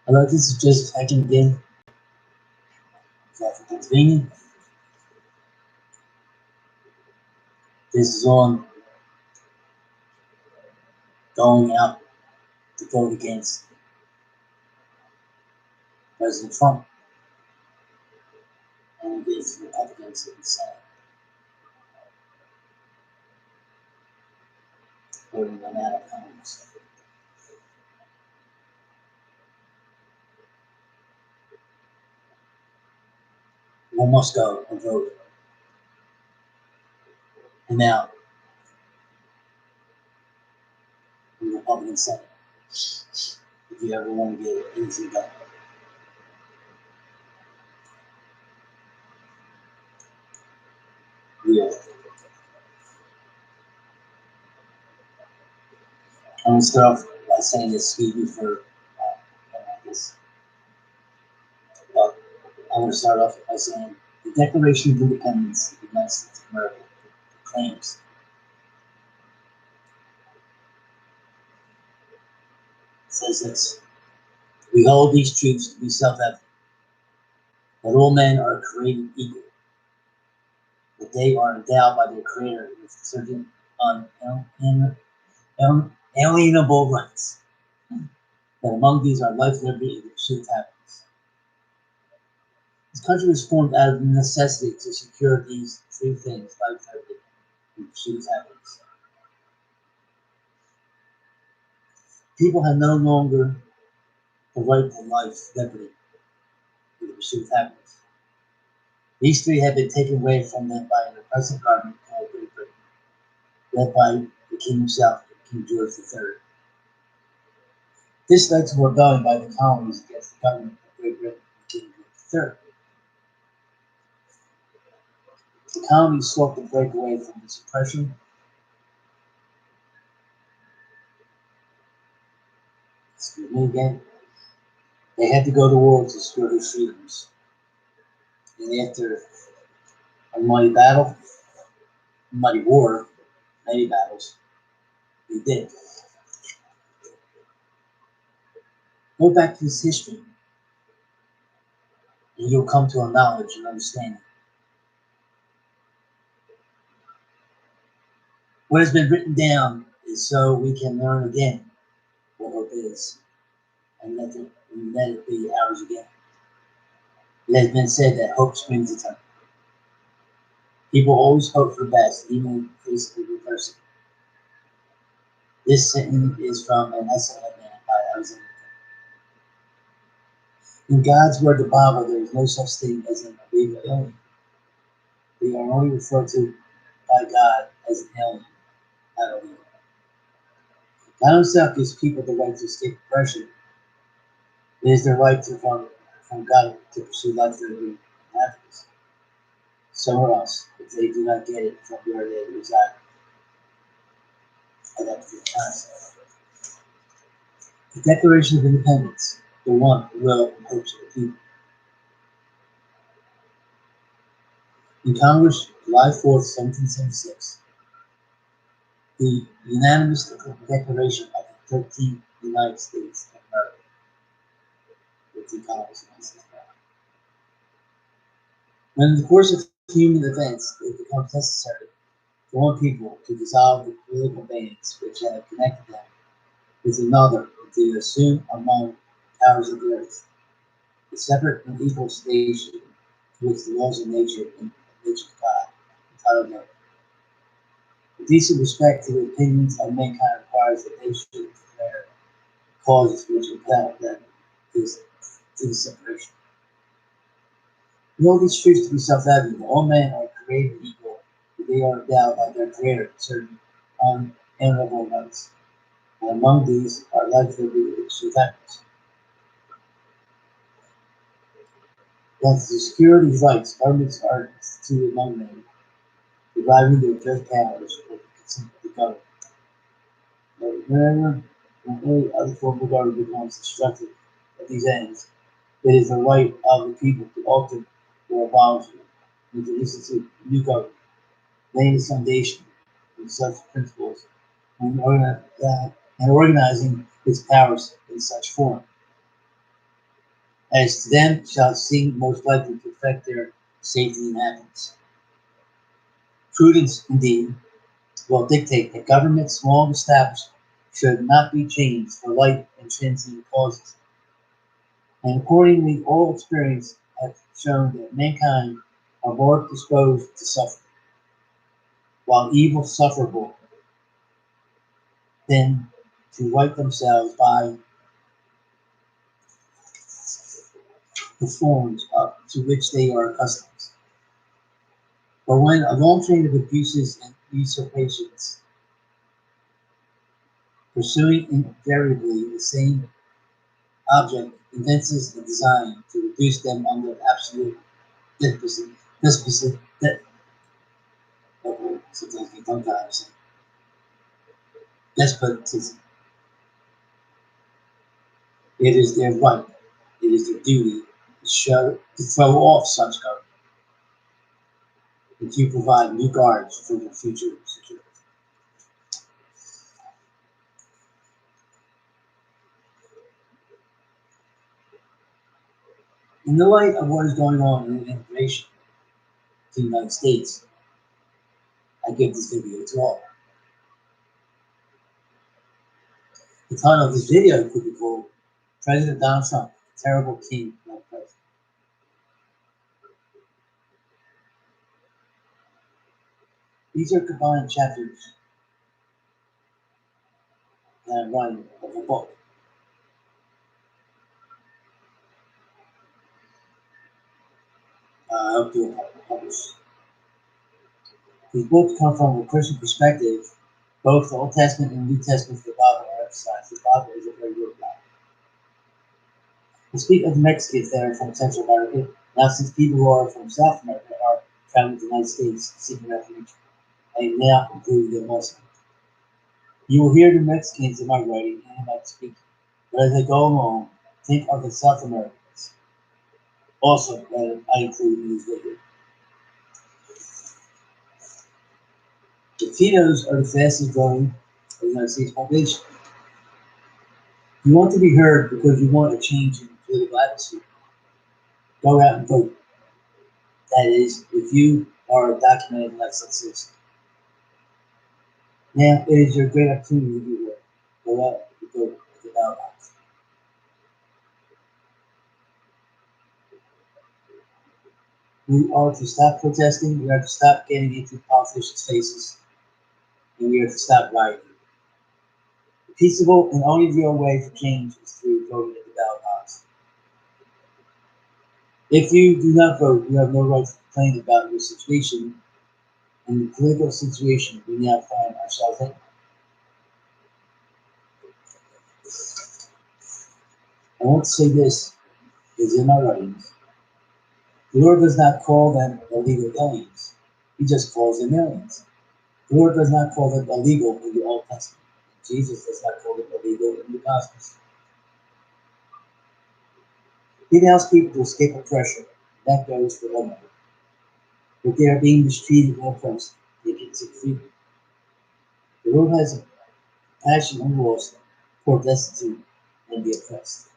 Hello, this is Joseph Hacking again. For Pennsylvania. This is on going out to vote against President Trump and against Republicans in the Senate. Voting them out of Congress. One must go and vote him out in the Republican Senate if you ever want to get anything done. Yeah. I'm going to start off by saying this, excuse me for this. But I'm going to start off by saying the Declaration of Independence of the United States of America proclaims says this: we hold these truths to be self-evident, that all men are created equal, that they are endowed by their Creator with certain unalienable rights, that among these are life, liberty, and the pursuit of happiness. This country was formed out of the necessity to secure these three things: life, liberty, and the pursuit of happiness. People have no longer the right to life, liberty, and the pursuit of happiness. These three have been taken away from them by an oppressive government called Great Britain, led by the king himself, King George III. This led to rebellion by the colonies against the government of Great Britain and King George III. The colonies sought to break away from this oppression. Excuse me again. They had to go to war to secure their freedoms. And after a mighty battle, mighty war, many battles, they did. Go back to this history, and you'll come to a knowledge and understanding. What has been written down is so we can learn again what hope is, and let it be ours again. It has been said that hope springs eternal. People always hope for the best, even in the face of adversity. This sentence is from an essay by Alexander. In God's word, the Bible, there is no such thing as an believer alien. We are only referred to by God as an alien, not a believer. God himself gives people the right to escape oppression. It is their right from God to pursue life, liberty, and happiness somewhere else if they do not get it from where they reside at that particular time. The Declaration of Independence, the one, will, and hopes of the people. In Congress, July 4th, 1776, the unanimous Declaration of the 13th United States of America, the Congress of the United States of America. When in the course of human events it becomes necessary for one people to dissolve the political bands which have connected them with another, to assume among powers of the earth the separate and equal station to which the laws of nature and nature of God entitled them. The decent respect to the opinions of mankind requires that they should declare causes which impel them to the separation. We know these truths to be self-evident. All men are created equal, but they are endowed by their Creator with certain unalienable rights. And among these are life, liberty, and the pursuit of happiness. That to secure these rights, governments are instituted among men, deriving their just powers with the consent of the government. But whenever any other form of government becomes obstructive of these ends, it is the right of the people to alter or abolish it, and to institute new government, laying its foundation in such principles and organizing its powers in such form. as to them shall seem most likely to affect their safety and happiness. Prudence, indeed, will dictate that governments long established should not be changed for light and transient causes, and accordingly all experience hath shown that mankind are more disposed to suffer, while evil sufferable, than to right themselves by the forms to which they are accustomed. But when a long train of abuses and usurpations, pursuing invariably the same object, evinces a design to reduce them under absolute despotism, despotism, sometimes they don't understand, despotism, it is their right, it is their duty to throw off such government and to provide new guards for the future security. In the light of what is going on in immigration to the United States, I give this video to all. The title of this video could be called President Donald Trump, Terrible King, Not President. These are combined chapters that I'm writing of a book. I hope to publish. These books come from a Christian perspective. Both the Old Testament and New Testament of the Bible are emphasized. The Bible is a very good Bible. We speak of the Mexicans that are from Central America. Now, since people who are from South America are traveling to the United States seeking refuge, I now include them also. You will hear the Mexicans in my writing and in my speaking, but as I go along, think of the South Americans. Also, that I include in this video. Latinos are the fastest growing of the United States population. You want to be heard because you want a change in the political atmosphere. Go out and vote. That is, if you are a documented elected citizen. Now, it is your great opportunity to do that. Go out and vote at the ballot box. We are to stop protesting. We are to stop getting into politicians' faces. And we are to stop rioting. The peaceable and only real way for change is through voting at the ballot box. If you do not vote, you have no right to complain about your situation and the political situation we now find ourselves in. I want to say this is in my writings. The Lord does not call them illegal aliens. He just calls them aliens. The Lord does not call them illegal in the Old Testament. Jesus does not call them illegal in the Gospels. He allows people to escape oppression. That goes for them. But they are being mistreated and oppressed. They can seek freedom. The Lord has a passion and lost for destitute and the oppressed.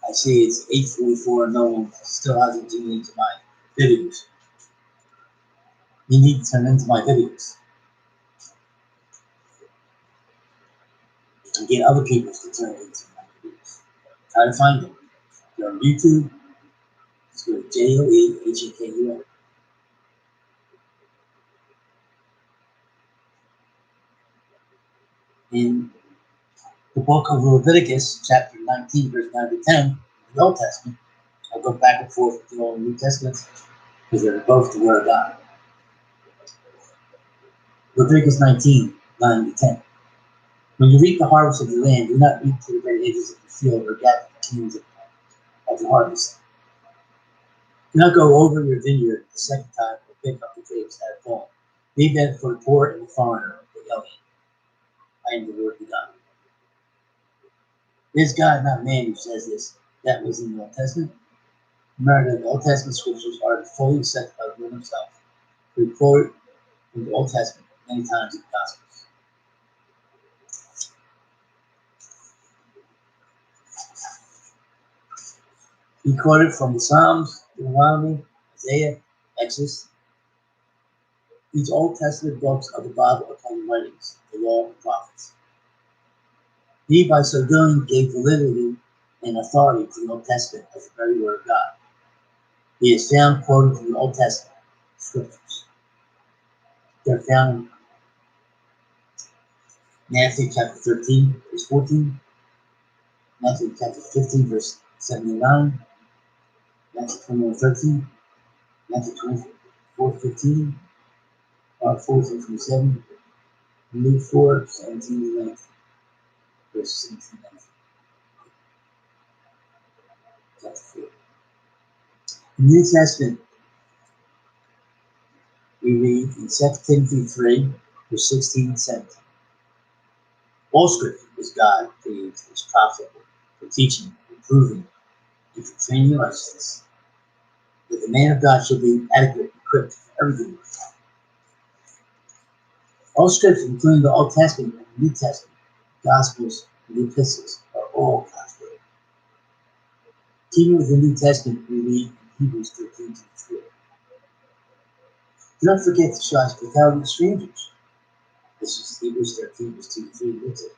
I see it's 8:44 and no one still hasn't tuned into my videos. You need to turn into my videos and get other people to turn into my videos. Try to find them. They're on YouTube. Just go to JOEHAKUM. In the book of Leviticus, chapter 19, verse 9 to 10, the Old Testament, I go back and forth with the Old and New Testaments because they're both the Word of God. Leviticus 19, 9 to 10. When you reap the harvest of the land, do not reap to the very edges of the field or gather the kings of the harvest. Do not go over your vineyard the second time or pick up the grapes that have fallen. Leave them for the poor and the foreigner, the alien. I am the Lord of God. It is God, not man, who says this. That was in the Old Testament. Remember that the Old Testament scriptures are fully accepted by the Lord himself. We quote in the Old Testament many times in the Gospels. He quoted from the Psalms, Deuteronomy, Isaiah, Exodus. These Old Testament books of the Bible are called writings, the law and prophets. He, by so doing, gave validity and authority to the Old Testament as the very word of God. He is found quoted from the Old Testament scriptures. They're found in Matthew chapter 13, verse 14, Matthew chapter 15, verse 79, Matthew 21:13, Matthew 24:15, Mark 14:27, Luke 4:17-19, verse 17 chapter 4. In the New Testament, we read in 2 Timothy 3, verse 16 and 17. All scripture is God breathed, is profitable for teaching, reproving, and for training in righteousness, that the man of God should be adequate, equipped for everything. All scripture, including the Old Testament and the New Testament, Gospels, and the Epistles, are all God's word. Keeping with the New Testament, we read in Hebrews 13:3. Do not forget to show hospitality to strangers. This is Hebrews 13, verse 2-3.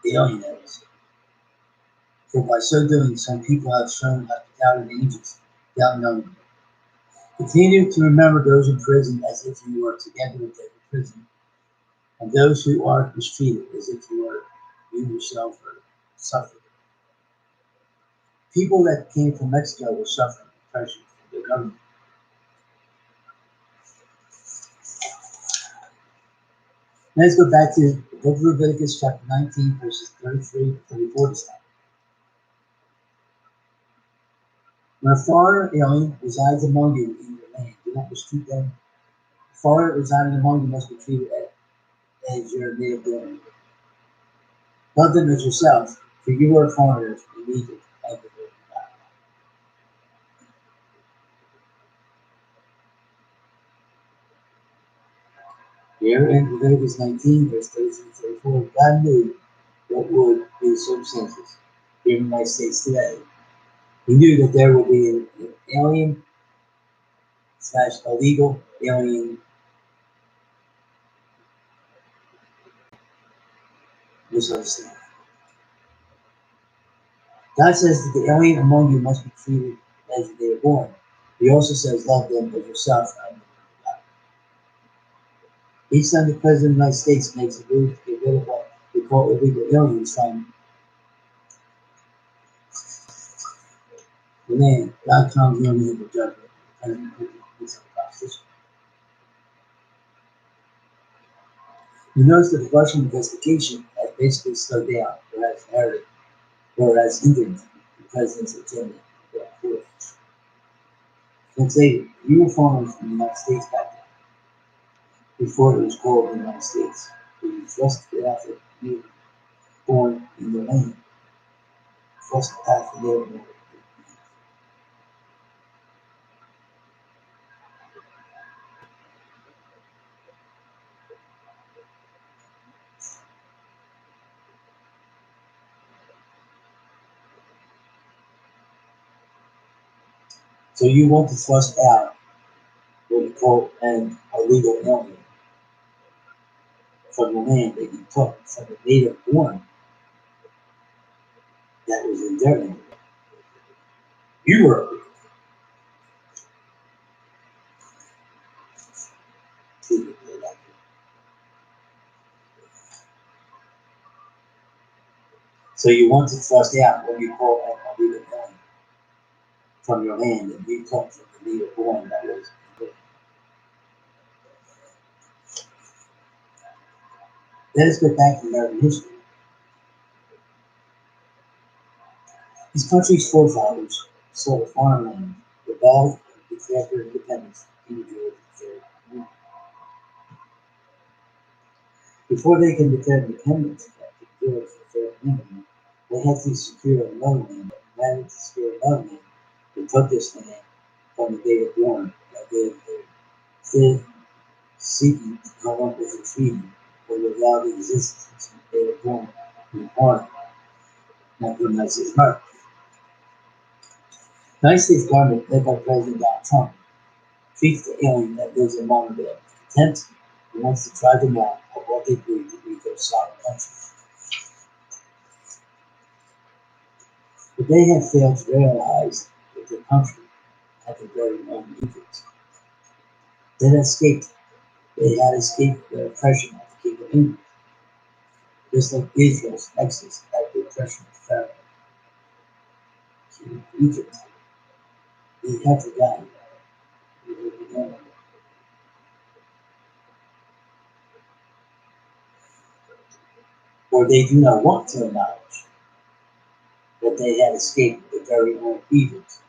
The alienates. For by so doing, some people have shown hospitality to angels without knowing them. Continue to remember those in prison as if you were together with them in prison, and those who are mistreated as if you yourself are suffering. People that came from Mexico were suffering oppression from the government. Let's go back to the book of Leviticus, chapter 19, verses 33-34 this time. When a foreigner alien resides among you in your land, do not mistreat them. A foreigner residing among you must be treated as your native born. Love them as yourself, for you are foreigners in Egypt, and the Lord God. Here in Leviticus 19, verse 33-34, God knew what would be the circumstances here in the United States today. He knew that there would be an alien / illegal alien misunderstanding. God says that the alien among you must be treated as they are born. He also says, love them as yourself. Each time the President of the United States makes a move to get rid of what we call illegal aliens from the land, God comes in with judgment. President is unconstitutional. You notice that the Russian investigation has basically slowed down, or has inherited, or has hindered the president's agenda. Let's say you were foreigners from the United States back then, before it was called the United States. You trust the effort you born in the land. Trust the path of their born. So you want to thrust out what we call an illegal alien from the land that you took from the native born that was in their land. You were illegal. So you want to thrust out what you call an illegal alien from your land that you took from the native born that was in. Let us go back to American history. This country's forefathers sold farmland, rebelled, and declared their independence in the Georgia III. Before they can declare independence after George III, they had to secure another land. Rather to secure another land, they took this land from the native born that they were still seeking to come up with a treaty that would allow the existence of the native born in the park. not the United States of America. The United States government, led by President Donald Trump, treats the alien that lives among them with contempt and wants to drive them out of what they believe to be their sovereign country. But they have failed to realize that their country had their very own Egypt. They had escaped the oppression of the King of England, just like Israel's Exodus had the oppression of Pharaoh, King of Egypt. They have forgotten who they began. Or they do not want to acknowledge that they had escaped the very own Egypt,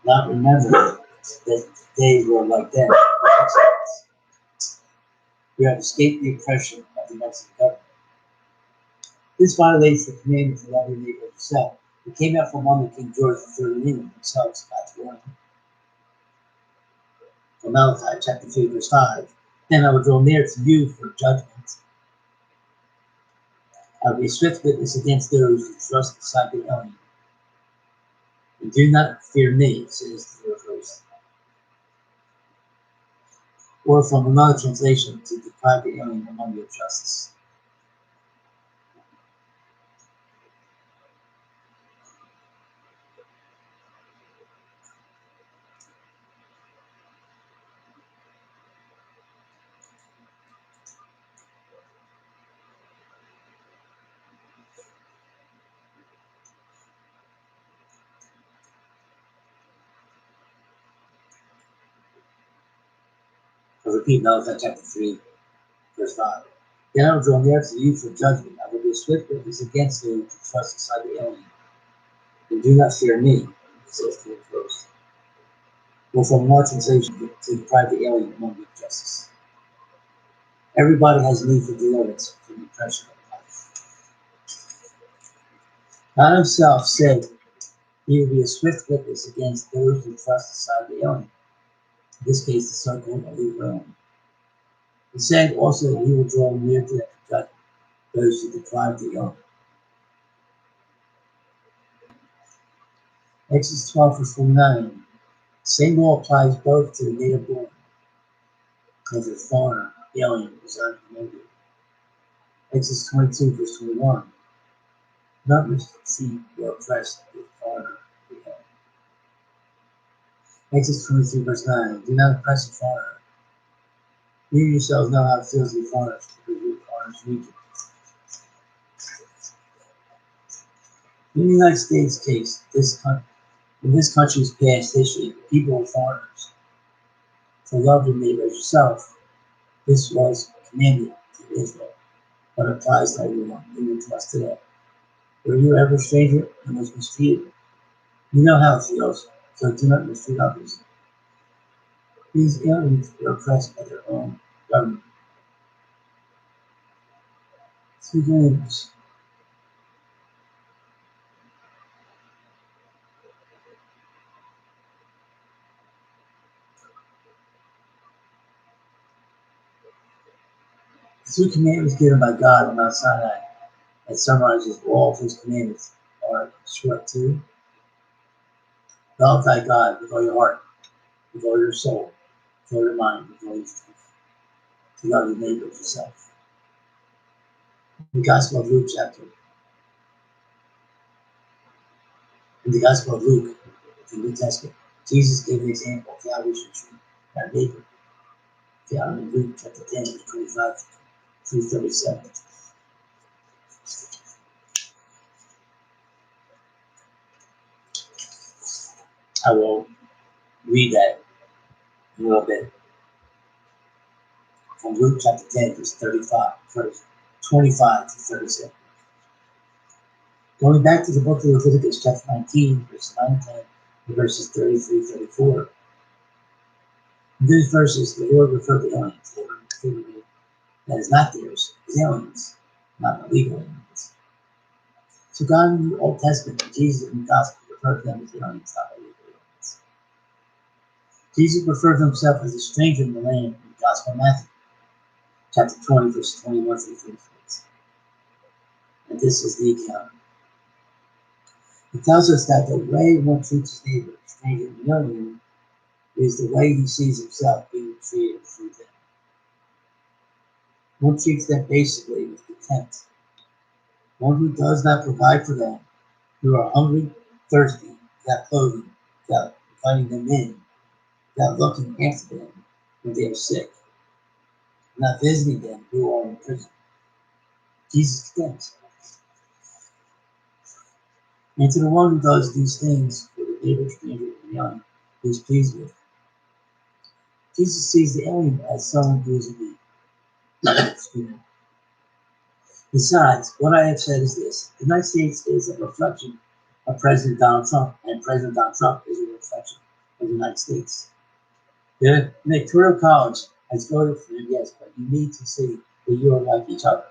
not remembering that they were like them. You have escaped the oppression of the Mexican government. This violates the commandment to love your neighbor as yourself. It came out from under King George III in England himself, God's word. From Malachi chapter 3, verse 5. Then I will draw near to you for judgment. I will be a swift witness against those who thrust aside the alien. And do not fear me, says the Lord of hosts. Or from another translation, to deprive the alien among you of justice. I repeat Malachi chapter 3, verse 5. Then I will draw near to you for judgment. I will be a swift witness against those who trust aside the alien. And do not fear me, says the Lord of hosts. Or from another translation, to deprive the alien among you of justice. Everybody has need for deliverance from the oppression of life. God himself said he will be a swift witness against those who trust aside the alien. In this case, the so-called Israel. He said also that he will draw near to them to judge those who deprive the alien. Exodus 12, verse 49. The same law applies both to the native born and to the foreigner, alien, residing in India. Exodus 22, verse 21. Not receive or oppress the foreigner. Exodus 23, verse 9. Do not oppress the foreigner. You yourselves know how it feels to be foreigners, because you are foreigners in Egypt. In the United States case, in this country's past history, people were foreigners. To love your neighbor as yourself, this was commanded to Israel, but applies to everyone, even to us today. Were you ever a stranger and was mistreated? You know how it feels, so do not mistreat others. These aliens were oppressed by their own government. Speak English. The two commandments given by God on Mount Sinai that summarizes all of his commandments are short two. Love thy God with all your heart, with all your soul, with all your mind, with all your strength. To love your neighbor as yourself. In the Gospel of Luke the New Testament, Jesus gave an example of how we should treat our neighbor. Found in Luke chapter 10, verse 25 through 37. I will read that a little bit. From Luke chapter 10, verse 25 to 37. Going back to the book of Leviticus, chapter 19, verses 9 and 10, and verses 33-34. In these verses, the Lord referred to aliens. They were included that is not theirs, as aliens, not illegal aliens. So God in the Old Testament and Jesus in the Gospel referred to them as aliens, not illegal aliens. Jesus referred to himself as a stranger in the land in the Gospel of Matthew, chapter 20, verse 21 through 36. And this is the account. It tells us that the way one treats his neighbor, stranger, and alien, is the way he sees himself being treated through them. One treats them basically with contempt. One who does not provide for them, who are hungry, thirsty, without clothing, without inviting them in, without looking after them when they are sick, not visiting them who are in prison. Jesus condemns. And to the one who does these things for the neighbor, stranger, and young, he is pleased with. Jesus sees the alien as someone who is in need. Excuse me. Besides, what I have said is this: the United States is a reflection of President Donald Trump, and President Donald Trump is a reflection of the United States. The Electoral College has voted for him, yes, but you need to see that you are like each other.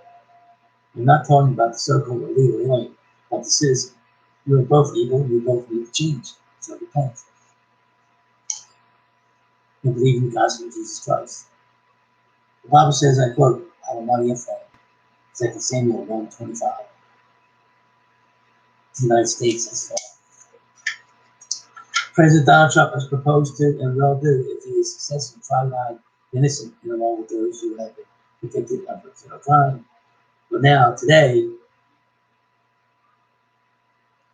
I'm not talking about the so-called illegal alien, but the citizen. You are both evil, you both need to change. So repent and believe in the gospel of Jesus Christ. The Bible says, I quote, I will not be afraid. 2 Samuel 1:25. The United States has failed. President Donald Trump has proposed to and will do if he is successful try to find innocent and along with those who have been convicted of a crime. But now, today,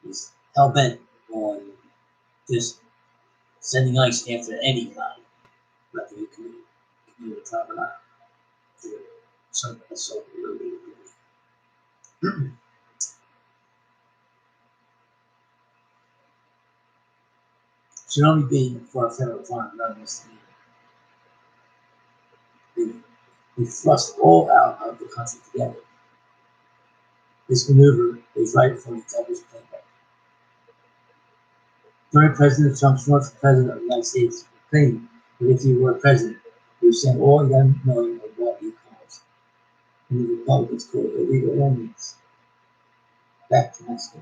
he's hell bent on just sending ICE after any crime, whether you commit a crime or not. Some assault really. Should only be for a federal crime, not a misdemeanor. We thrust all out of the country together. This maneuver is right from the devil's playbook. During President Trump's run for president of the United States, claimed that if he were president, he would send all young million of what he calls, and the Republicans call illegal aliens, back to Mexico.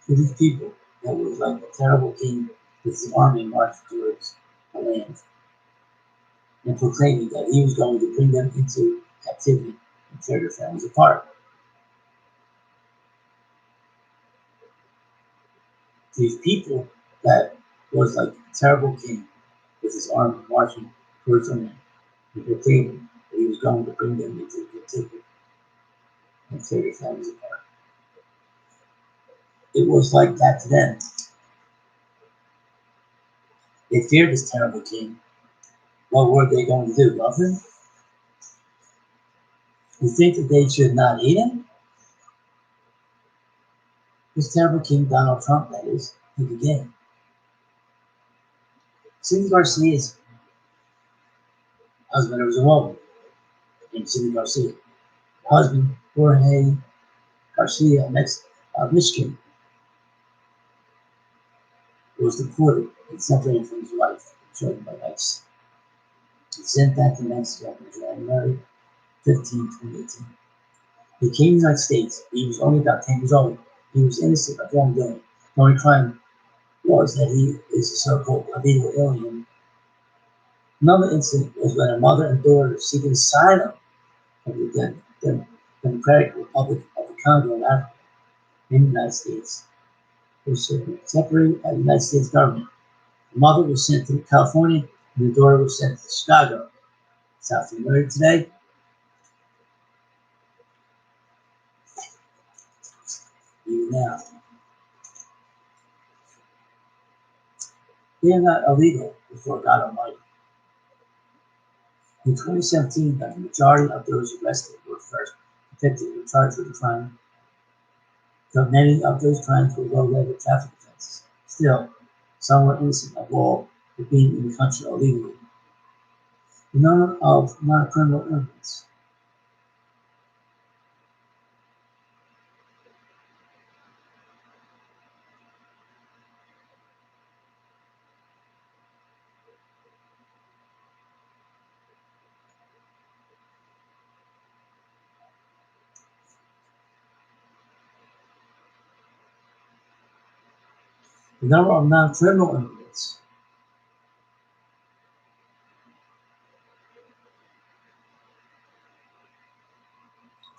For these people, that was like a terrible king with his army marched towards the land, and proclaiming that he was going to bring them into captivity and tear their families apart. These people that was like a terrible king with his army marching towards the land and proclaiming that he was going to bring them into captivity and tear their families apart. It was like that to them. They feared this terrible king. What were they going to do? Love him? You think that they should not hate him? This terrible king, Donald Trump, that is, he began. Cindy Garcia's husband, there was a woman named Cindy Garcia. Her husband, Jorge Garcia of Michigan, was deported and separated from his wife and children by ICE. He sent back to Mexico on January 15, 2018. He came to the United States. He was only about 10 years old. He was innocent of wrongdoing. The only crime was that he is a so-called illegal alien. Another incident was when a mother and daughter seeking asylum from the Democratic Republic of the Congo in Africa in the United States were separated by the United States government. The mother was sent to California and the daughter was sent to Chicago. South America today. Even now. They are not illegal before God Almighty. In 2017, the majority of those arrested were first convicted and charged with a crime, though many of those crimes were low-level traffic offenses. Still, some were innocent of all for being in the country illegally. The number of non-criminal immigrants. The number of non-criminal immigrants.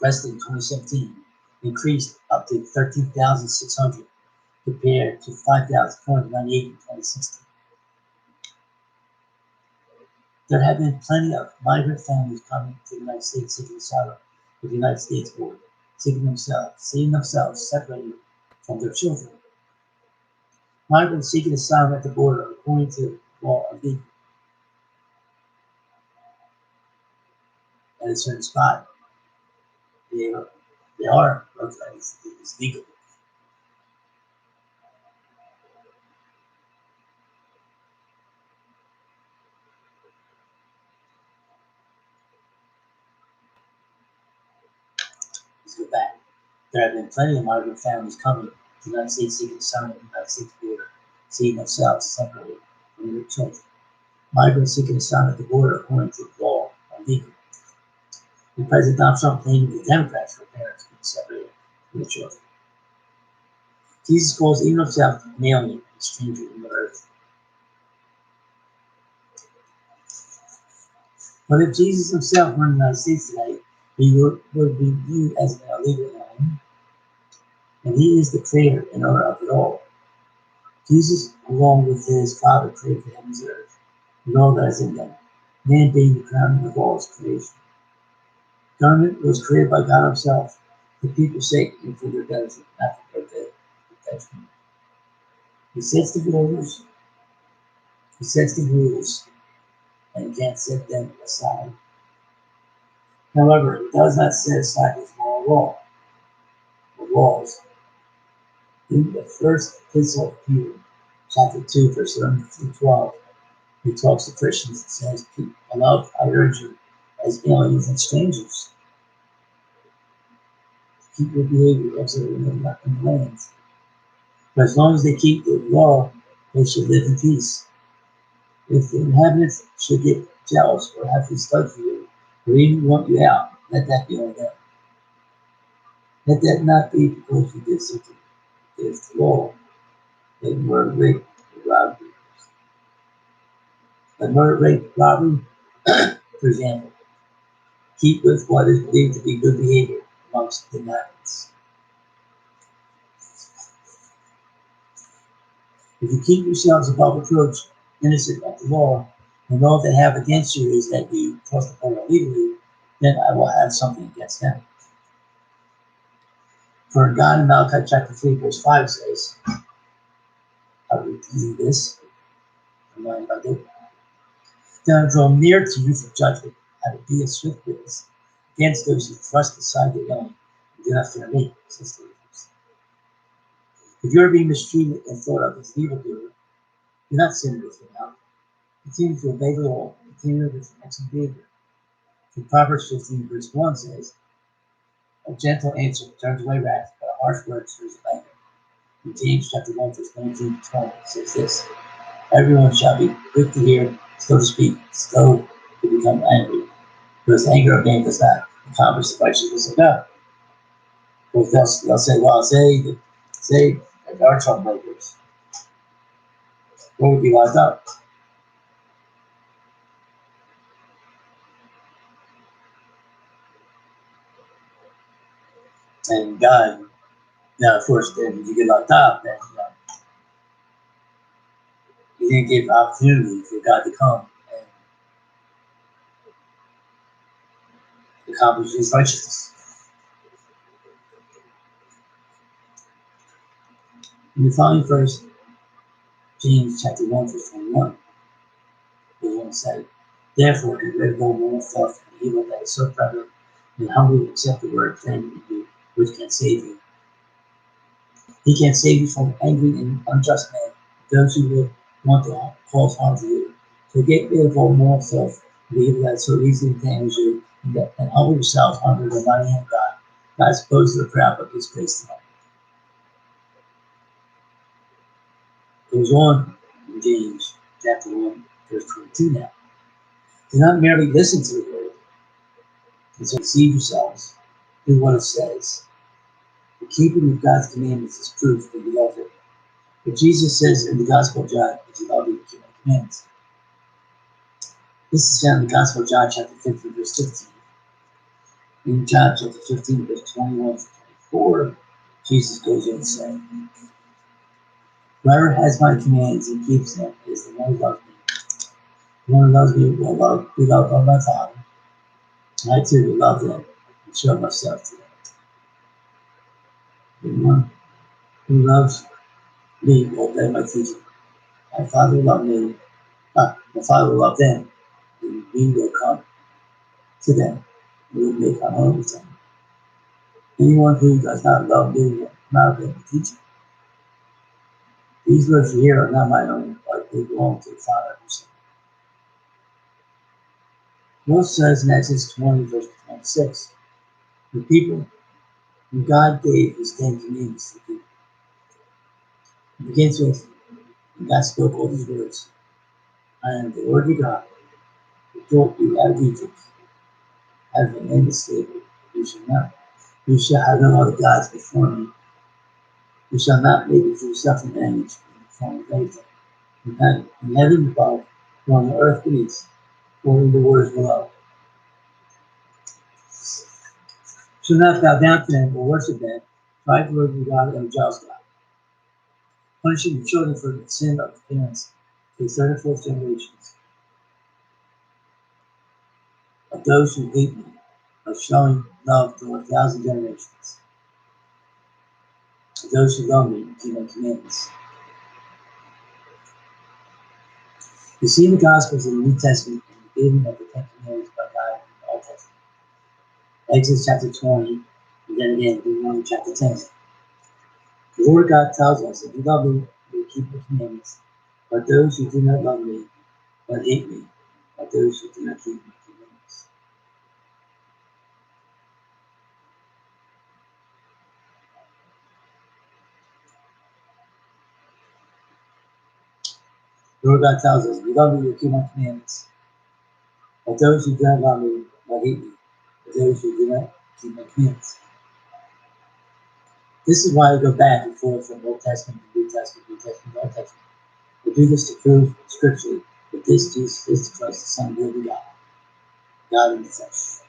Arrested in 2017 increased up to 13,600 compared to 5,498 in 2016. There have been plenty of migrant families coming to the United States seeking asylum at the United States border, seeing themselves separated from their children. Migrants seeking asylum at the border, according to law, are legal at a certain spot. They are okay, it's legal. Let's go back. There have been plenty of migrant families coming to the United States seeking asylum at the United States border, seeing themselves separated from their children. Migrants seeking asylum at the border, according to law, are legal. And President Donald Trump claimed the Democrats were parents being separated from their children. Jesus calls even himself an alien, a stranger on the earth. But if Jesus himself were in the United States today, he would be viewed as an illegal alien, and he is the creator and owner of it all. Jesus, along with his Father, created the heavens and earth, and all that is in them, man being the crown of all his creation. Government was created by God himself, for people's sake and for their benefit, not for their detriment. He sets the rules, and can't set them aside. However, it does not set aside his moral law, or laws. In the first epistle of Peter, chapter 2, verse 11 through 12, he talks to Christians and says, Beloved, I urge you, as aliens and strangers, keep your behavior as though you are not in the land. For as long as they keep the law, they should live in peace. If the inhabitants should get jealous or have dislike for you, or even want you out, let that be on them. Let that not be because you did something against the law, like murder, rape, or robbery. Like murder, rape, robbery, for example, keep with what is believed to be good behavior amongst the inhabitants. If you keep yourselves above reproach, innocent of the law, and all they have against you is that you cross the border illegally, then I will have something against them. For God in Malachi chapter 3, verse 5 says, I will repeat this, remind about it. Then I draw near to you for judgment. I will be a swift witness against those who thrust aside the young and do not fear me, says the Lord. If you are being mistreated and thought of as evildoer, do not sin with your mouth. Continue to obey the law. Continue with excellent behavior. In Proverbs 15, verse 1 says, a gentle answer turns away wrath, but a harsh word stirs anger. In James chapter 1, verse 19 to 20 says this, everyone shall be quick to hear, slow to speak, slow to become angry, because anger of man does not accomplish the righteousness of God. Because they'll say, well, say that there are troublemakers. What would be locked up? And God, now of course, then if you get locked up, then you didn't give opportunity for God to come and accomplish his righteousness. In the following verse, James chapter 1, verse 21, goes on to say, therefore, be rid of all moral filth and evil that is so prevalent, and humbly accept the word of faith in you, which can save you. He can save you from angry and unjust men, those who will want to cause harm to you. So get rid of all moral filth and the evil that so easily entangles you, and humble yourself under the mighty hand of God. God is opposed to the proud, but gives grace to them. It goes on in James chapter 1, verse 22 now. Do not merely listen to the word and so deceive yourselves. Do what it says. The keeping of God's commandments is proof that you love Him. But Jesus says in the Gospel of John, if you love me, keep my commandments. This is found in the Gospel of John, chapter 15, verse 15. In John chapter 15, verse 21 to 24. Or Jesus goes on to say, whoever has my commands and keeps them is the one who loves me. The one who loves me will be loved by my Father. And I too will love them and show myself to them. The one who loves me will obey my teaching. My Father will love me. My Father will love them, and we will come to them. We will make our home with them. Anyone who does not love me will not obey my teaching. These words here are not my own, but they belong to the Father who sent me. Moses says in Exodus 20, verse 26, the people whom God gave his 10 commandments to the people. It begins with, and God spoke all these words. I am the Lord your God, who brought you out of Egypt, out of the land of slavery. You shall have no other gods before me. You shall not make for yourself an image in the form of anything, in heaven above, or on the earth beneath, or in the waters below. Shall not bow down to them or worship them, try the Lord your God and a jealous God, punishing the children for the sin of the parents to the third and fourth generations of those who hate me, of showing love to 1,000 generations of those who love me and keep my commandments. You see in the Gospels in the New Testament and the giving of the 10 commandments by God in the Old Testament. Exodus chapter 20, and then again Deuteronomy chapter 10. The Lord God tells us, if you love me, you will keep my commandments. But those who do not love me, but hate me, are those who do not keep my commandments. The Lord God tells us, if you love me, you will keep my commandments. But those who do not love me, but hate me, are those who do not keep my commandments. This is why I go back and forth from Old Testament to New Testament, New Testament, Old Testament. We do this to prove scripturally that this Jesus is the Christ, the Son of the living God, God in the flesh.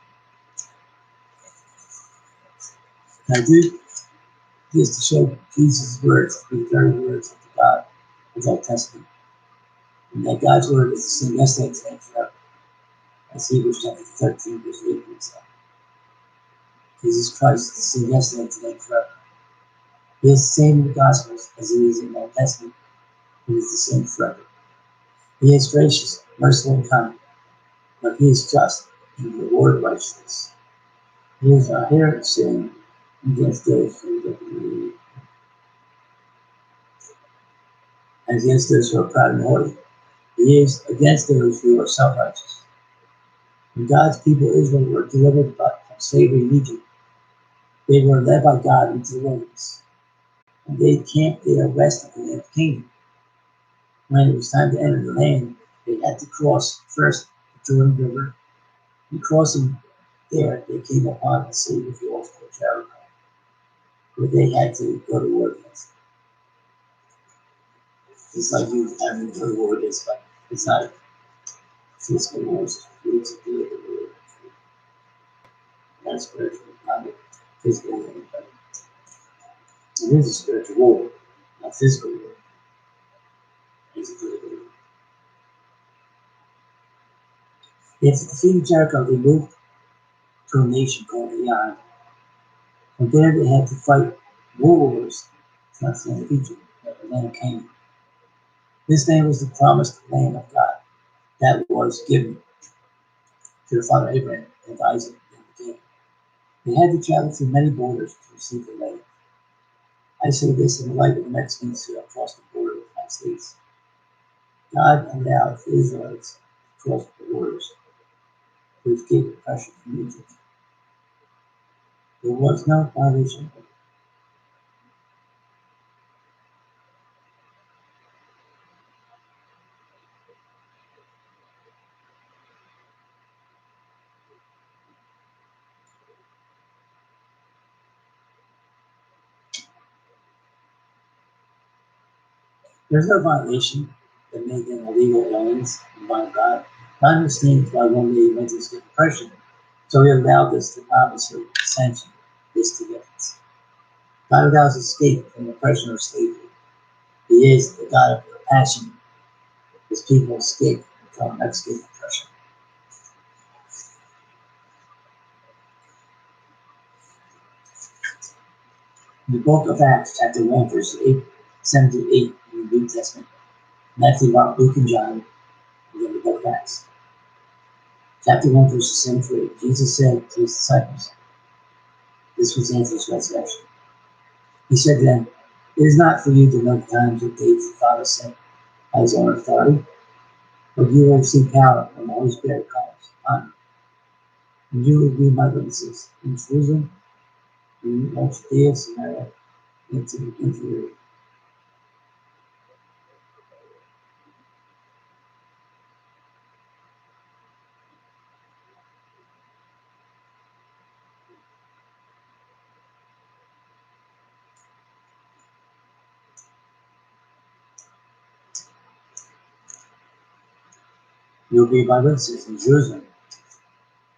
And I do this to show Jesus' words to be the very words of the God of the Old Testament. And that God's word is the same yesterday, today, and forever. As Hebrews chapter 13, verse 8 says. Jesus Christ is the same yesterday, today, and forever. He is the same in the Gospels as he is in the Old Testament. He is the same forever. He is gracious, merciful, and kind, but he is just and the reward of righteousness. He is our heir of sin against those who don't believe, and against those who are proud and haughty. He is against those who are self-righteous. When God's people Israel were delivered from slavery in Egypt, they were led by God into the wilderness, and they camped there west of the land of Canaan. When it was time to enter the land, they had to cross first the Jordan River, and crossing there, they came upon a city with the walls called Jericho, where they had to go to war against. It's like you having to go to war against, but it's not a physical war, it's a political war. Not spiritual, not a physical war, but it is a spiritual war, not physical war. It's a political war. After defeating Jericho, they moved to a nation called Ai. From there, they had to fight wars throughout the land of Egypt, the land of Canaan. This land was the promised land of God that was given to the father Abraham and Isaac and Jacob. They had to travel through many borders to receive the land. I say this in the light of the Mexicans who have crossed the border with the United States. God allowed the Israelites to cross the borders to escape oppression from Egypt. There was no violation of it. There's no violation that made them illegal aliens and violent God. God understands why one day went to escape oppression, so he allowed us to obviously sanction this deliverance. God without escape from oppression or slavery. He is the God of compassion. His people escape from Mexican oppression. In the book of Acts, chapter 1, verse 7 to 8 in the New Testament, Matthew, Mark, Luke, and John, and then the book of Acts. Chapter 1, verses 7 to 8, Jesus said to his disciples, this was after his resurrection. He said to them, it is not for you to know the times or dates the Father sent by his own authority, but you will receive power when the Holy Spirit comes on you. And you will be my witnesses in Jerusalem, in all Judea, Samaria, and to the end. You will be my witnesses in Jerusalem,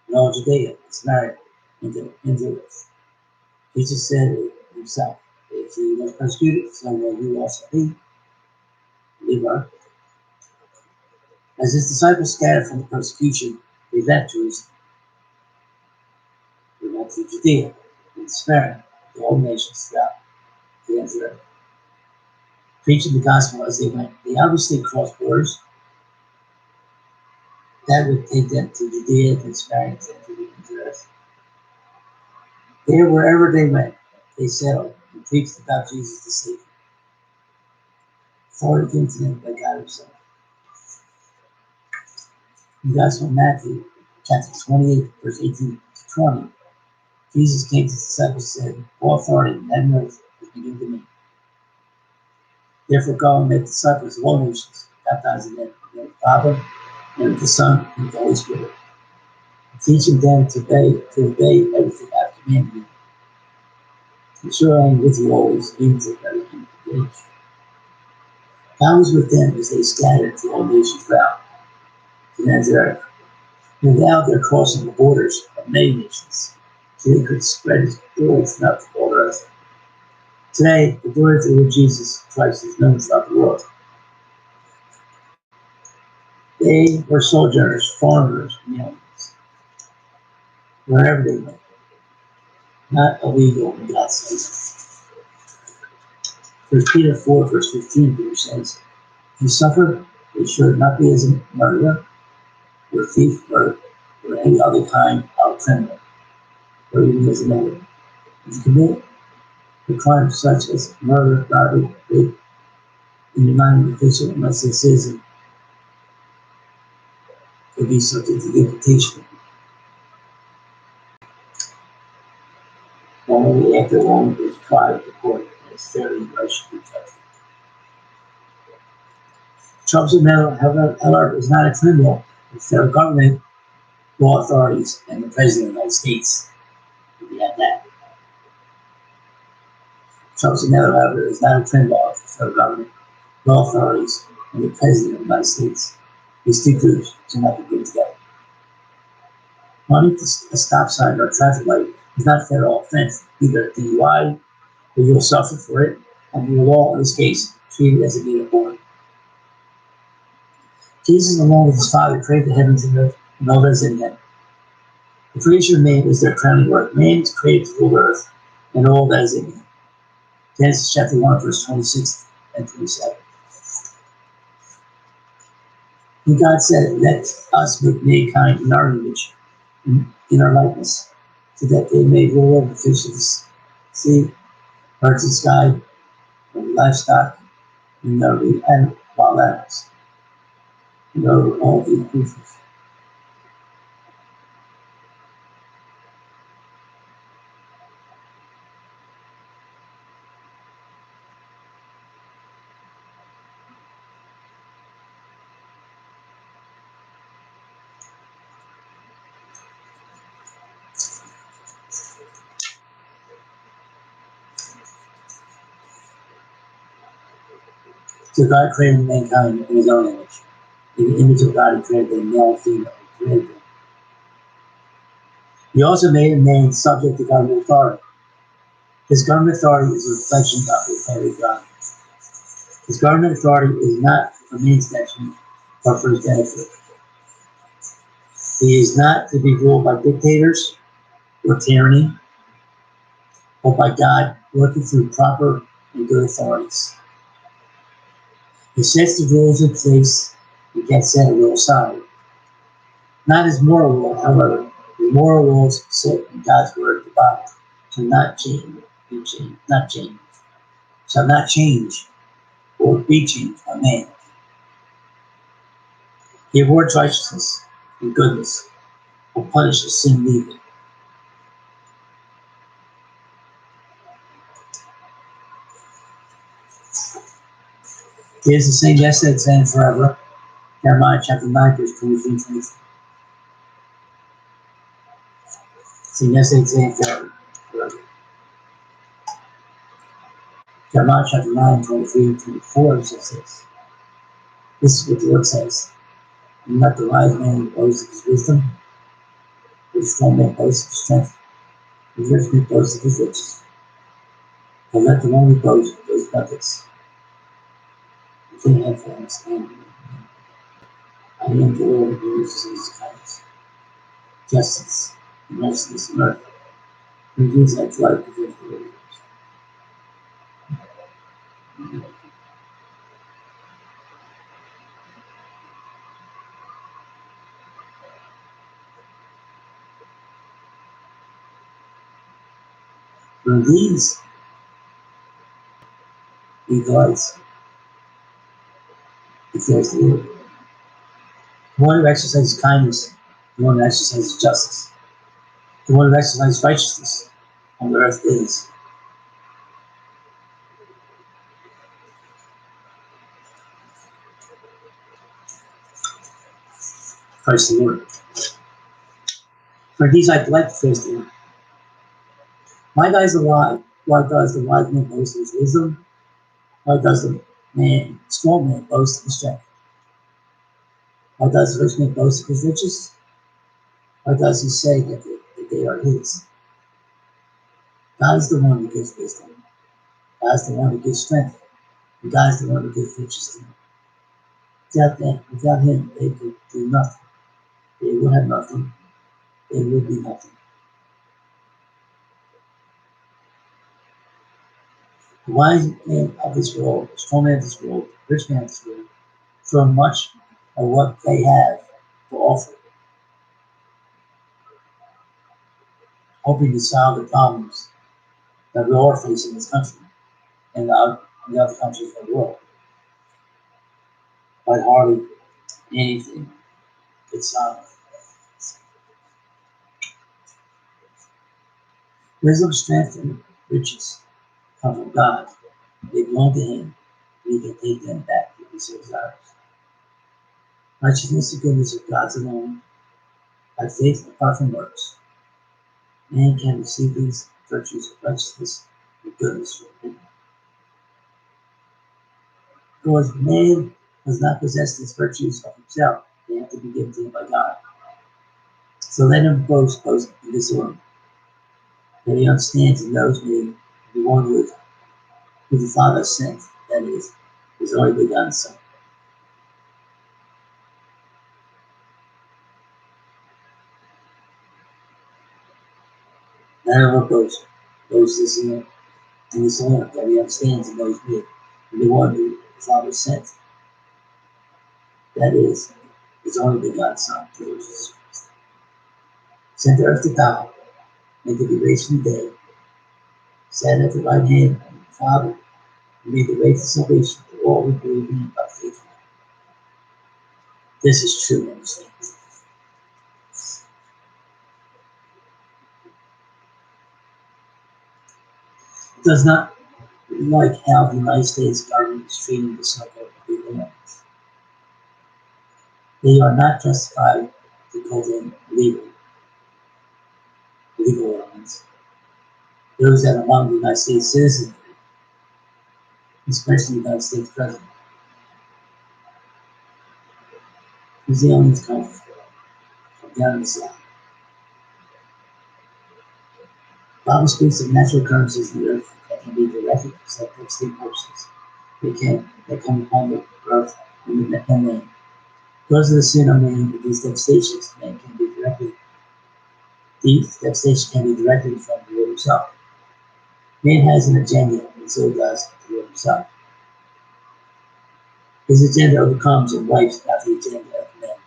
in all Judea, Samaria, and to the end of the earth. Jesus said himself, if you are persecuted, so will you also be. Levi. As his disciples scattered from the persecution, they left Jerusalem. They went to Judea and Samaria, the whole nations throughout the end of the earth, preaching the gospel as they went. They obviously crossed borders. That would take them to Judea and Samaria and to the end of the earth. There, wherever they went, they settled and preached about Jesus the Savior. Authority given to them by God himself. In the Gospel of Matthew, chapter 28, verse 18 to 20, Jesus came to his disciples and said, all authority in heaven and earth has been given to me. Therefore go and make disciples of all nations, baptizing them in the name of the Father, and of the Son, and of the Holy Spirit, and teaching them to obey everything I have commanded you. And sure I am with you always, even to the very end of the age. God was with them as they scattered to all nations round to the ends of the earth. And now they're crossing the borders of many nations, so they could spread his glory throughout the whole earth. Today, the glory through Jesus Christ is known throughout the world. They were sojourners, foreigners, and aliens, wherever they went, not illegal in God's sight. 1 Peter 4, verse 15, Peter says, if you suffer, it should not be as a murderer, or thief, or any other kind of criminal, or even as a man. If you commit a crime such as murder, robbery, rape, and you're not an official unless a citizen, could be subject to the imputation. Only after one is tried in court and is fairly and righteously judged. Troublesome matter, however, is not a criminal. The federal government, law authorities, and the President of the United States. We have that. Troublesome matter, however, is not a criminal of the federal government, law authorities, and the President of the United States. These two groups should not be good together. Running a stop sign or a traffic light is not a federal offense, either a DUI, or you will suffer for it, and the law in this case treated as a being born. Jesus, along with his Father, created the heavens and earth and all that is in them. The creation of man is their crowning work. Man is created to rule earth and all that is in him. Genesis chapter 1, verse 26 and 27. And God said, let us make mankind in our image, in our likeness, so that they may rule over the fish of the sea, birds of the sky, and livestock, and over the wild animals, and over all the creatures. So God created mankind in his own image. In the image of God, he created them, male and female. He created them. He also made a man subject to government authority. His government authority is a reflection of the authority of God. His government authority is not for man's detriment, but for his benefit. He is not to be ruled by dictators or tyranny, but by God working through proper and good authorities. He sets the rules in place and gets set a rule aside. Not his moral rule, however. The moral rules set in God's word, the Bible, shall not change, shall not change or be changed by man. He awards righteousness and goodness, and punishes sin and evil. He is the same yesterday, today, and forever. Jeremiah chapter 9, verse 23 and 24. Same yesterday, today, and forever. Jeremiah chapter 9, 23 and 24 says this. This is what the Lord says. And let the wise man boast of his wisdom, the strong man boast of his strength, the rich man boast of his riches. And let the lonely boast about this. The king had for understanding. I am the Lord who uses his kindness, justice, and righteousness on earth. And gives that light to the believers. From these, he guards, he fears the Lord. The one who exercises kindness, the one who exercises justice, the one who exercises righteousness on the earth is Christ the Lord. For these I delight to fear the Lord. Why does the wise man boast of his wisdom? Why does the strong man boast of his strength? Why does the rich man boast of his riches? Why does he say that they are his? God is the one who gives wisdom. God is the one who gives strength. And God is the one who gives riches to him. Without him, they could do nothing. They would have nothing. They would be nothing. The wise man of this world, the strong man of this world, the rich man of this world, throw much of what they have to offer, hoping to solve the problems that we are facing in this country and the other countries of the world. But hardly anything could solve it. Wisdom, strength, and riches come from God. They belong to Him, and He can take them back if He so desires. Righteousness and goodness are God's alone, by faith apart from works. Man can receive these virtues of righteousness and goodness from Him. Because man does not possess these virtues of himself, they have to be given to him by God. So let him boast in this one, that he understands and knows me, the one who the Father sent, that is, his only begotten Son. Let him boast this in this one, that he understands and knows me, the one who the Father sent, that is, his only begotten Son, Jesus Christ. Sent to earth to die, and to be raised from the dead, sat at the right hand of the Father, and made the way for salvation to all who believe in Him by faith. This is true understanding. It does not like how the United States government is treating the so-called illegal. They are not justified to call them illegal aliens. Those that are among the United States citizens, especially the United States president, these aliens come from down in the south. The Bible speaks of natural occurrences in the earth that can be directed for self-distinct purposes. They come upon the earth and man. Because of the sin of man, these devastations can be directed from the Lord himself. Man has an agenda, and so does the Lord himself. His agenda overcomes and wipes out the agenda of men.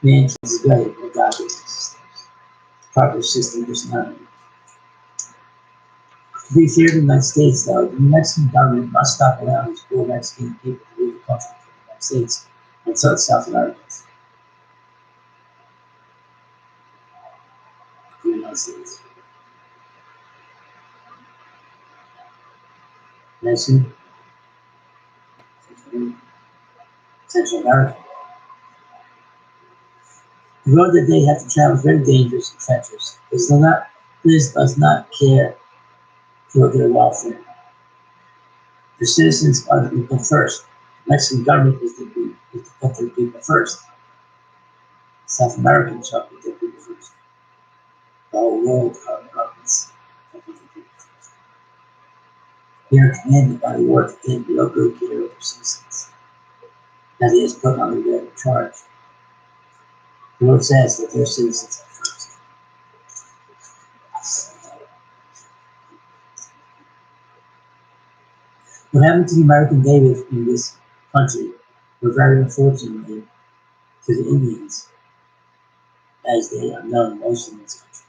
Man chooses way where God gives systems. Proverbs 16, verse 9. To be feared in the United States, though, the Mexican government must stop allowing these poor Mexican people to leave the country for the United States and South Americans. The United States. Mexican, Central America. The road that they have to travel is very dangerous and treacherous. This does not care for their welfare. The citizens are the people first. The Mexican government is to put their people first. South Americans are to put their people first. The whole world are governments. They are commanded by the Lord to take real good care of their citizens that he has put under their charge. The Lord says that their citizens are first. What happened to the American natives in this country were very unfortunately to the Indians, as they are known most in this country.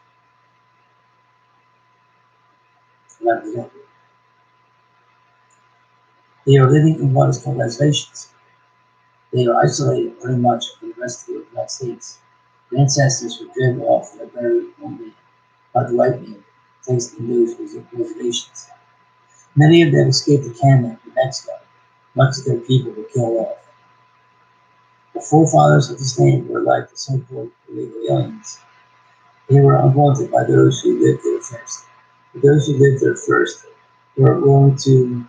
They are living in what is called reservations. They are isolated pretty much from the rest of the United States. Their ancestors were driven off their very homeland by the white men placed in those reservations. Many of them escaped to Canada and Mexico. Much of their people were killed off. The forefathers of this land were like the so-called illegal aliens. They were unwanted by those who lived there first. But those who lived there first were willing to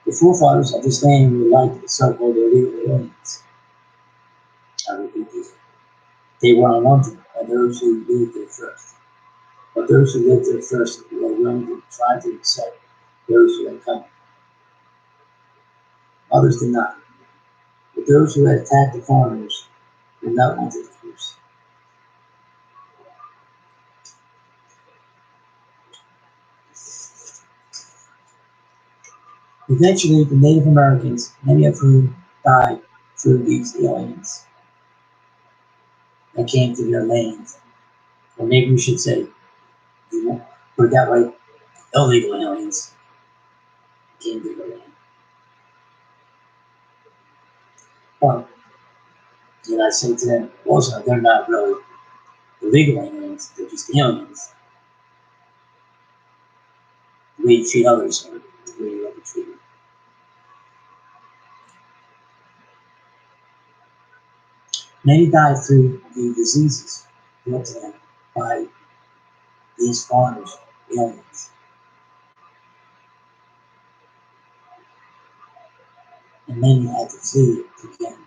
The forefathers of this land were like the so-called illegal aliens. I repeat this. They were unwanted by those who lived there first. But those who lived there first were willing to try to accept those who had come. Others did not. But those who had attacked the foreigners were not wanted at first. Eventually, the Native Americans, many of whom died through these aliens that came to their land, or maybe we should say, put it that way, illegal aliens came to their land. But did I say to them, also, they're not really illegal aliens, they're just aliens. The way you treat others or the way you ever treat them. Many died through the diseases brought to them by these foreigners, aliens. And many had to flee again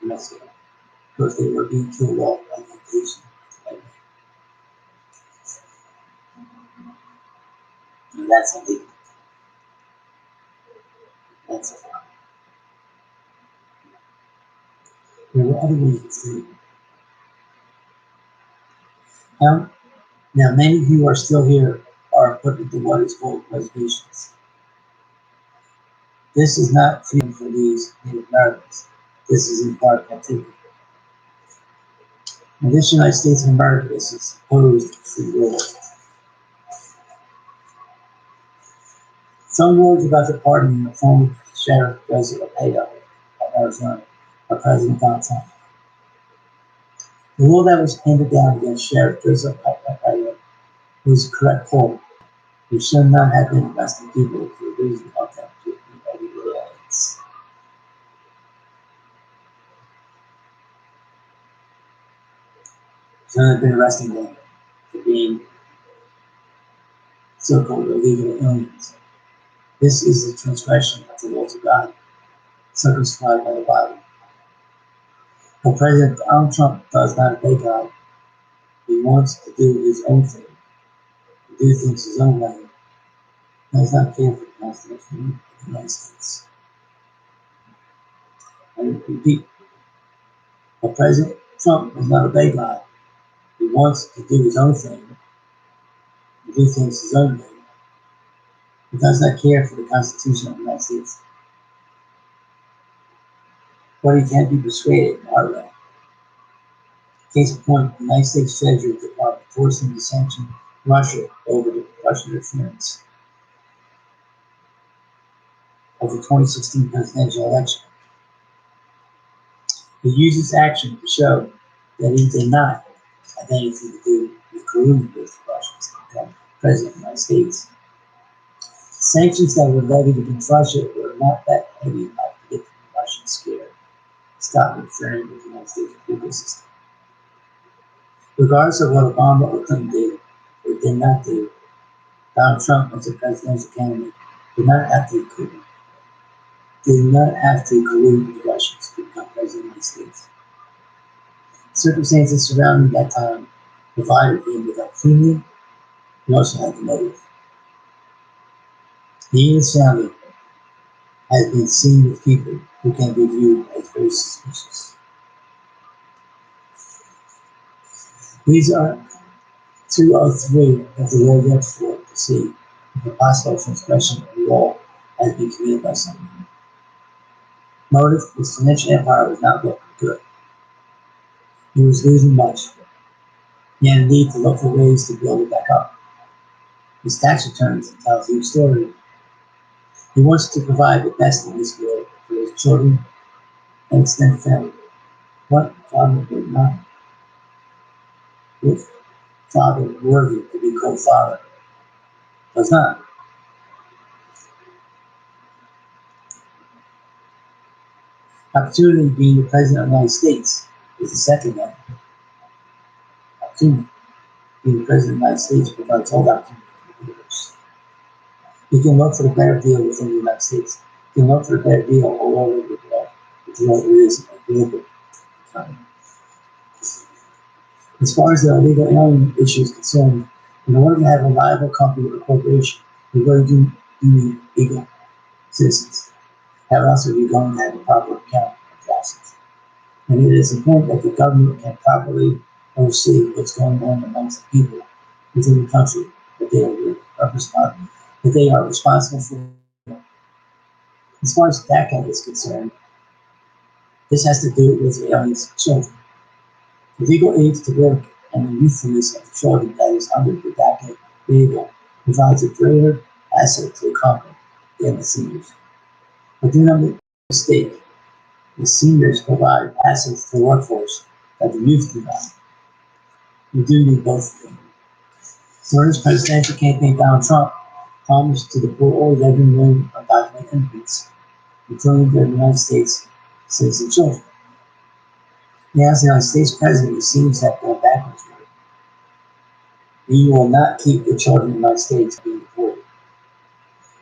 to Mexico because they were being killed off by the invasion. And that's illegal. That's a fact. There were other reasons too. Now, many who are still here are put into what is called reservations. This is not freedom for these Native Americans. This is in part captivity. In this United States of America is a supposed free world. Some words about the pardon of former Sheriff Joseph Arpaio of Arizona by President Donald Trump. The law that was handed down against Sheriff Joseph Arpaio was a correct call. He should not have been arresting people for the reason of them to be illegal aliens. have been arresting them for being so-called illegal aliens. This is the transgression of the laws of God, circumscribed by the Bible. But President Donald Trump does not obey God. He wants to do his own thing, to do things his own way. He does not care for the Constitution of the United States. I repeat, but President Trump does not obey God. He wants to do his own thing, to do things his own way. He does not care for the Constitution of the United States. But he can't be persuaded in our way. Case in point, the United States Treasury Department forced him to sanction Russia over the Russian interference of the 2016 presidential election. He used this action to show that he did not have anything to do with colluding with the Russians to become president of the United States. Sanctions that were levied against Russia were not that heavy enough to get the Russians scared, stop interfering with the United States legal system. Regardless of what Obama or Clinton did or did not do, Donald Trump, as a presidential candidate, did not have to collude with the Russians to become president of the United States. Circumstances surrounding that time provided him with opportunity. He also had the motive. He and his family has been seen with people who can be viewed as very suspicious. These are 203 of the law yet for to see if a possible transgression of the law has been committed by someone. Motive: his financial empire was not looking good. He was losing much. He had a need to look for ways to build it back up. His tax returns tell a huge story. He wants to provide the best in this world for his children and extended family. What father would not? What father worthy to be called father does not? Opportunity being the president of the United States is the second one. Opportunity being the president of the United States provides all opportunity for the universe. You can look for the better deal within the United States. You can look for the better deal all over the world if you know there is a global economy. As far as the illegal alien issue is concerned, in order to have a viable company or corporation, you really do need legal citizens. How else are you going to have a proper account of assets? And it is important that the government can properly oversee what's going on amongst the people within the country that they are responsible for. As far as DACA is concerned, this has to do with aliens' children. The legal age to work and the youthfulness of the children that is under the DACA label provides a greater asset to the company than the seniors. But do not make a mistake, the seniors provide assets to the workforce that the youth do not. You do need both of them. During his presidential campaign, Donald Trump promised to deport all 11 million undocumented immigrants, including their United States citizen children. Now, as the United States president, it seems that going backwards. We will not keep the children in the United States being deported,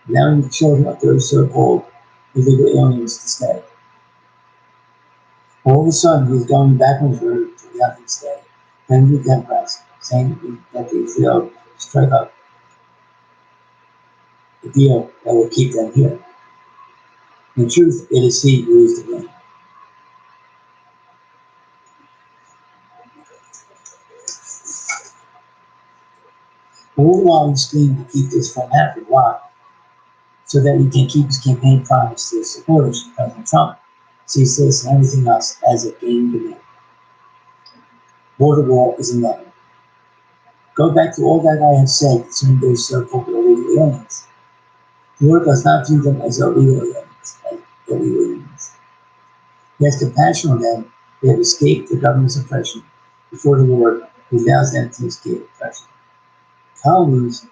allowing the children of those so-called illegal aliens to stay. All of a sudden, he's going backwards route to let them stay. Then the Democrats saying that they failed to strike up a deal that will keep them here. In truth, it is he who is to blame. All the while he's scheming to keep this from happening. Why? So that he can keep his campaign promise to his supporters. President Trump sees this and everything else as a game to win. Border wall is another. Go back to all that I have said concerning those so-called illegal aliens. The Lord does not view them as illegal aliens. He has compassion on them. They have escaped the government's oppression before the Lord, who allows them to escape oppression. Colonies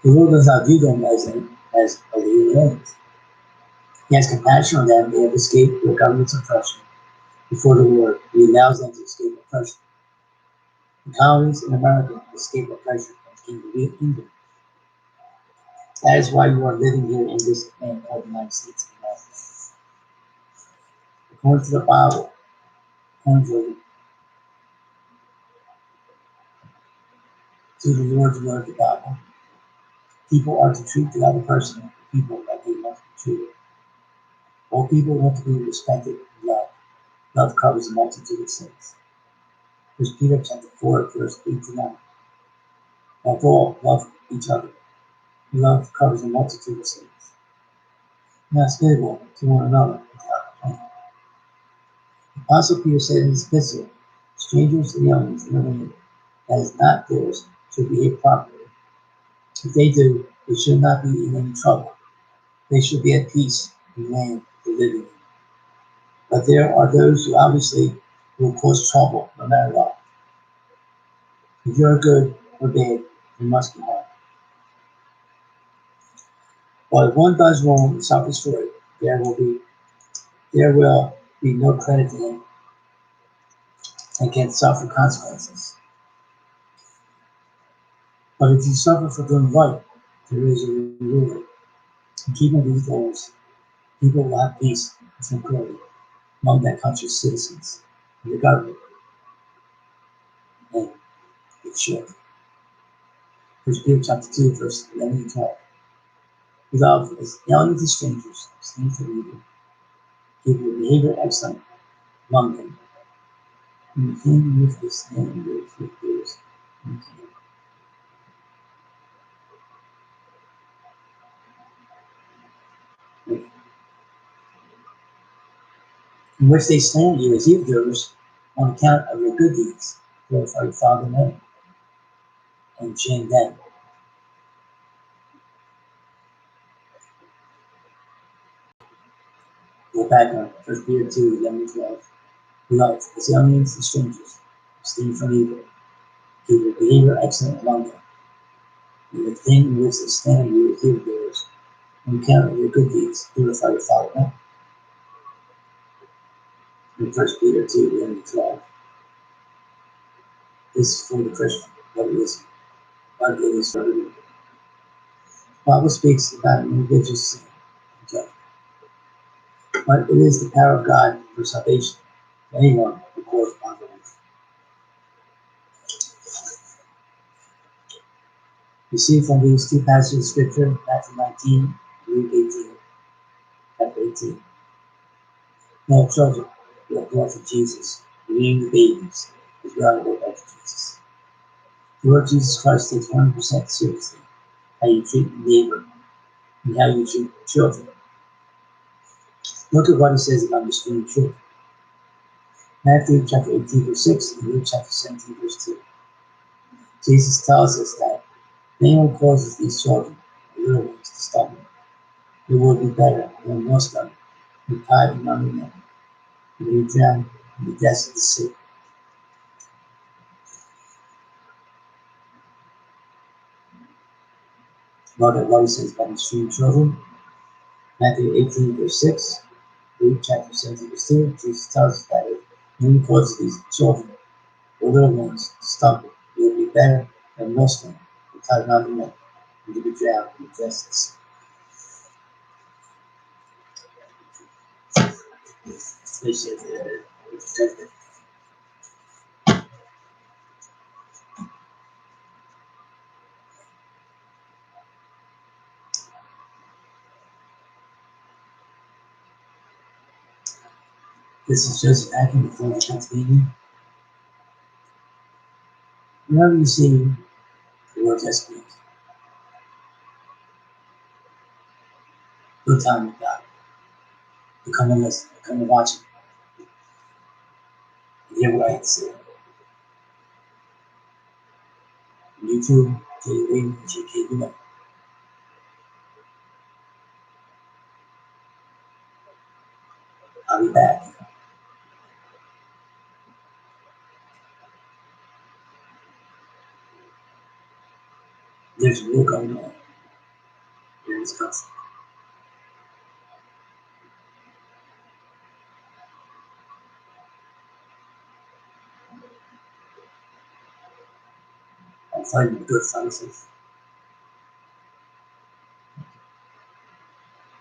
The Lord does not view them as alien aliens. He has compassion on them. They have escaped the government's oppression. Before the war, He allows them to escape oppression. The colonies in America escaped oppression and came to England. That is why you are living here in this land called the United States of America. According to the Bible, according to the Lord's word of the Bible, people are to treat the other person, people that they want to be treated. All people want to be respected and loved. Love covers a multitude of sins. 1 Peter chapter 4, verse 8 to 9. Above all, love each other. Love covers a multitude of sins. Be hospitable to one another without complaint. Apostle Peter said in his epistle, strangers and aliens in the land that is not theirs should behave properly. If they do, they should not be in any trouble. They should be at peace in the land they live in. But there are those who obviously will cause trouble no matter what. If you are good or bad, you must be harmed. But if one does wrong and self-destroy, there will be no credit to him and can suffer consequences. But if you suffer for doing right, there is a reward. In keeping these laws, people will have peace and tranquility among that country's citizens and the government and its children. 1 Peter chapter 2, verse 11 and 12. Beloved, as aliens and strangers, abstain from evil. Keep your behavior excellent among them. And you can use this name with yours. In which they slander you as evildoers on account of your good deeds. Glorify your Father in heaven and shame them. Go back on 1 Peter 2, 11 and 12. Beloved, as aliens and strangers, abstain from evil. Keep your behavior excellent among them. And the thing in which they slander you as evildoers on account of your good deeds. Glorify your Father in heaven. In 1 Peter 2, 11 and 12. This is for the Christian, but it is for everyone. The Bible speaks about an individual's sin and judgment. But it is the power of God for salvation to anyone who calls upon the Lord. We see from these two passages of Scripture, Matthew 19, Luke 18, chapter 18. No children who are born for Jesus, being the babies, as well as back to Jesus. The Lord Jesus Christ takes 100% seriously how you treat your neighbor and how you treat children. Look at what he says about mistreating children. Matthew chapter 18, verse 6, and Luke chapter 17, verse 2. Jesus tells us that if anyone causes these children, the little ones, to stumble, it will be better than most of them who tied them under them, and be drowned in the depths of the sea. Look at what he says about mistreating children. Matthew 18, verse 6, Luke chapter 17, verse 2. Jesus tells us that if anyone causes these children, the little ones, to stumble, it will be better than most of them who tied them under them, and to be drowned in the depths of the sea. This is Joseph Acton from Pennsylvania. Whenever you see the word escalate, go tell me about it. Become a listen, become a watcher, and hear what I have to say. YouTube, TV, and JK, I'll be back. There's a war going on. this country. I'm finding good fantasies.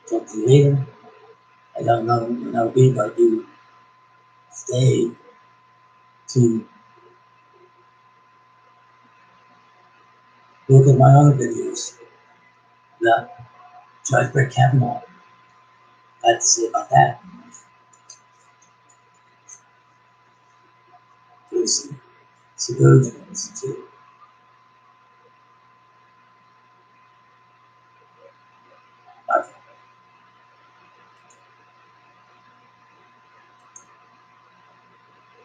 Talk to you later. I don't know when I'll be, but you stay to look at my other videos that Judge Brett Kavanaugh had to say about that. There's some good ones too.